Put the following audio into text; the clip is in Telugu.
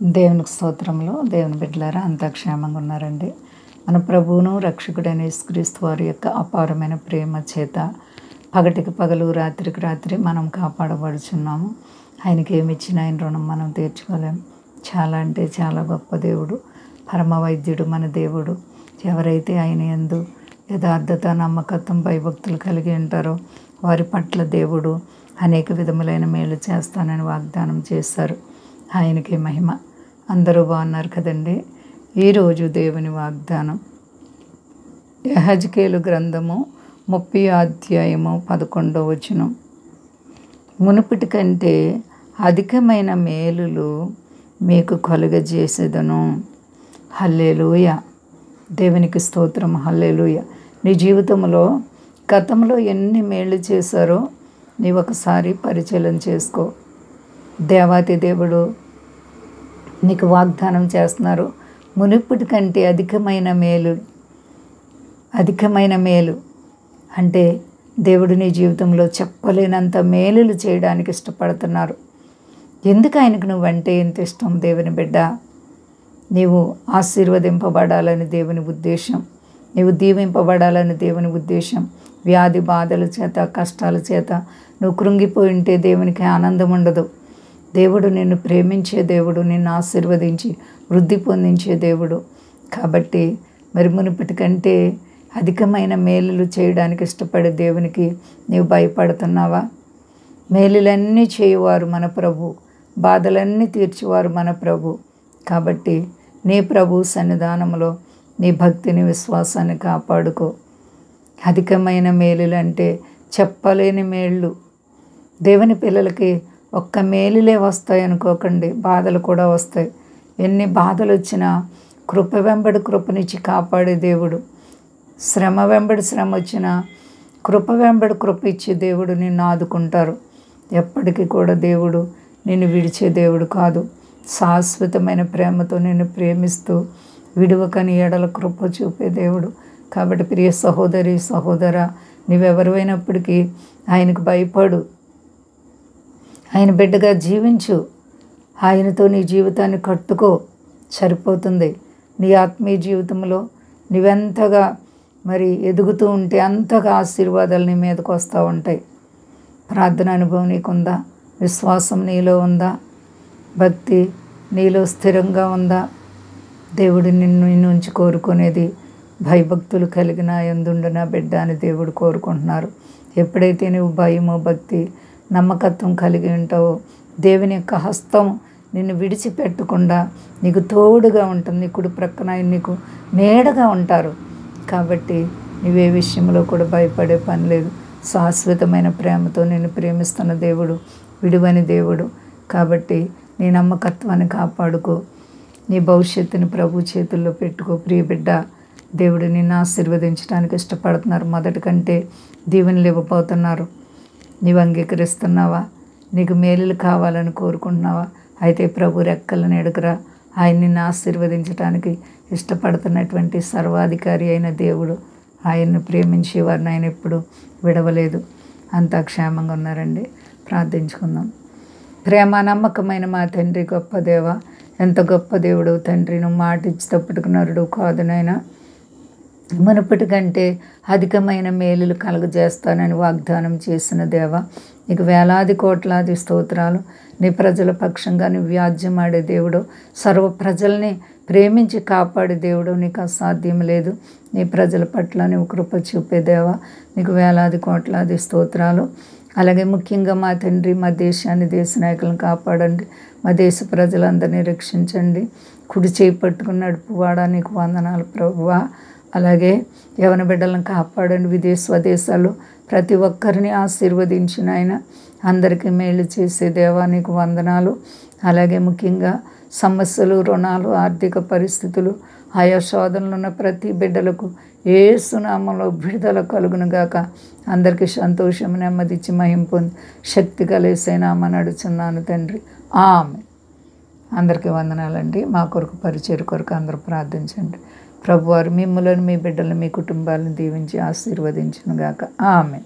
దేవునికి స్తోత్రములు. దేవుని బిడ్డలారా అంతా క్షేమంగా ఉన్నారండి. మన ప్రభువును రక్షకుడైన యేసుక్రీస్తు వారి యొక్క అపారమైన ప్రేమ చేత పగటికి పగలు రాత్రికి రాత్రి మనం కాపాడబడుచున్నాము. ఆయనకి ఏమి ఇచ్చినా ఆయన రుణం మనం తీర్చుకోలేం. చాలా అంటే చాలా గొప్ప దేవుడు, పరమ వైద్యుడు మన దేవుడు. ఎవరైతే ఆయన యందు యథార్థత, నమ్మకత్వం, భయభక్తులు కలిగి ఉంటారో వారి పట్ల దేవుడు అనేక విధములైన మేలు చేస్తానని వాగ్దానం చేశారు. ఆయనకి మహిమ. అందరూ బాగున్నారు కదండి. ఈరోజు దేవుని వాగ్దానం యెహెజ్కేలు గ్రంథము 30వ అధ్యాయము 11వ వచనం. మునుపటి కంటే అధికమైన మేలులు మీకు కలుగజేసేదను. హల్లెలూయా. దేవునికి స్తోత్రం. హల్లెలూయా. నీ జీవితంలో గతంలో ఎన్ని మేళ్ళు చేశారో నీవు ఒకసారి పరిశీలన చేసుకో. దేవాతి దేవుడు నీకు వాగ్దానం చేస్తున్నారు. మునుపటి కంటే అధికమైన మేలు అంటే దేవుడు నీ జీవితంలో చెప్పలేనంత మేలులు చేయడానికి ఇష్టపడుతున్నారు. ఎందుకు ఆయనకు నువ్వంటే ఎంత ఇష్టం? దేవుని బిడ్డ, నీవు ఆశీర్వదింపబడాలని దేవుని ఉద్దేశం, నీవు దీవింపబడాలని దేవుని ఉద్దేశం. వ్యాధి బాధల చేత, కష్టాల చేత నువ్వు కృంగిపోయి ఉంటే దేవునికి ఆనందం ఉండదు. దేవుడు నిన్ను ప్రేమించే దేవుడు, నిన్ను ఆశీర్వదించి వృద్ధి పొందించే దేవుడు. కాబట్టి మరి మునుపటి కంటే అధికమైన మేలులు చేయడానికి ఇష్టపడే దేవునికి నీవు భయపడుతున్నావా? మేలులన్నీ చేయువారు మన ప్రభు, బాధలన్నీ తీర్చేవారు మన ప్రభు. కాబట్టి నీ ప్రభు సన్నిధానంలో నీ భక్తిని, విశ్వాసాన్ని కాపాడుకో. అధికమైన మేలులు అంటే చెప్పలేని మేళ్ళు. దేవుని పిల్లలకి ఒక్క మేలులే వస్తాయి అనుకోకండి, బాధలు కూడా వస్తాయి. ఎన్ని బాధలు వచ్చినా కృప వెంబడి కృపనిచ్చి కాపాడే దేవుడు. శ్రమ వెంబడి శ్రమ వచ్చినా కృప వెంబడి కృప ఇచ్చే దేవుడు నిన్ను ఆదుకుంటారు. ఎప్పటికీ కూడా దేవుడు నిన్ను విడిచే దేవుడు కాదు. శాశ్వతమైన ప్రేమతో నిన్ను ప్రేమిస్తూ విడువకని ఎడల కృప చూపే దేవుడు. కాబట్టి ప్రియ సహోదరి, సహోదరా, నీవెవరివైనప్పటికీ ఆయనకు భయపడు. ఆయన బిడ్డగా జీవించు. ఆయనతో నీ జీవితాన్ని కట్టుకో, సరిపోతుంది. నీ ఆత్మీయ జీవితంలో నీవెంతగా మరి ఎదుగుతూ ఉంటే అంతగా ఆశీర్వాదాలు నీ మీదకు వస్తూ ఉంటాయి. ప్రార్థన అనుభవం నీకుందా? విశ్వాసం నీలో ఉందా? భక్తి నీలో స్థిరంగా ఉందా? దేవుడు నిన్ను నుంచి కోరుకునేది భయభక్తులు కలిగిన యందుండు నా బిడ్డ అని దేవుడు కోరుకుంటున్నారు. ఎప్పుడైతే నువ్వు భయము, భక్తి, నమ్మకత్వం కలిగి ఉంటావో దేవుని యొక్క హస్తం నిన్ను విడిచిపెట్టకుండా నీకు తోడుగా ఉంటుంది. నీ కుడి ప్రక్కన నీకు నీడగా ఉంటారు. కాబట్టి నువ్వే విషయంలో కూడా భయపడే పని లేదు. శాశ్వతమైన ప్రేమతో నిన్ను ప్రేమిస్తున్న దేవుడు, విడువని దేవుడు. కాబట్టి నీ నమ్మకత్వాన్ని కాపాడుకో. నీ భవిష్యత్తుని ప్రభు చేతుల్లో పెట్టుకో. ప్రియ బిడ్డ, దేవుడు నిన్ను ఆశీర్వదించడానికి ఇష్టపడుతున్నారు. మొదటి కంటే దీవెనలు ఇవ్వబోతున్నారు. నీవు అంగీకరిస్తున్నావా? నీకు మేలులు కావాలని కోరుకుంటున్నావా? అయితే ప్రభు రెక్కల నీడకురా. ఆయన నిన్ను ఆశీర్వదించడానికి ఇష్టపడుతున్నటువంటి సర్వాధికారి అయిన దేవుడు. ఆయన్ని ప్రేమించే వారిని ఆయన ఎప్పుడు విడవలేదు. అంతా క్షేమంగా ఉన్నారండి. ప్రార్థించుకుందాం. ప్రేమ నమ్మకమైన మా తండ్రి, గొప్ప దేవ, ఎంత గొప్ప దేవుడు తండ్రి. నువ్వు మాట ఇచ్చి తప్పుడుకున్నాడు కాదు నాయనా. మునుపటి కంటే అధికమైన మేలులు కలుగజేస్తానని వాగ్దానం చేసిన దేవ, నీకు వేలాది కోట్లాది స్తోత్రాలు. నీ ప్రజల పక్షంగా నువ్వు వ్యాజ్యమాడే దేవుడు, సర్వ ప్రజల్ని ప్రేమించి కాపాడే దేవుడు. నీకు అసాధ్యం లేదు. నీ ప్రజల పట్ల నువ్వు కృప చూపే దేవ, నీకు వేలాది కోట్లాది స్తోత్రాలు. అలాగే ముఖ్యంగా మా తండ్రి, మా దేశాన్ని, దేశ నాయకులను కాపాడండి. మా దేశ ప్రజలందరినీ రక్షించండి. కుడి చేయి పట్టుకుని నడుపువాడా, నీకు వందనాలు ప్రభువా. అలాగే యవన బిడ్డలను కాపాడండి. స్వదేశాల్లో ప్రతి ఒక్కరిని ఆశీర్వదించిన ఆయన, అందరికీ మేలు చేసే దేవా నీకు వందనాలు. అలాగే ముఖ్యంగా సమస్యలు, రుణాలు, ఆర్థిక పరిస్థితులు, ఆయా శోధనలు ఉన్న ప్రతి బిడ్డలకు యేసు నామములో విడుదల కలుగును గాక. అందరికీ సంతోషం, నెమ్మదిచ్చి మహిమ పొంది శక్తి కలిసే నామని అడుచున్నాను తండ్రి. ఆమెన్. అందరికీ వందనాలండి. మా కొరకు, పరిచర్య కొరకు అందరూ ప్రార్థించండి. ప్రభువారు మిమ్మల్ని, మీ బిడ్డలను, మీ కుటుంబాలను దీవించి ఆశీర్వదించును గాక. ఆమెన్.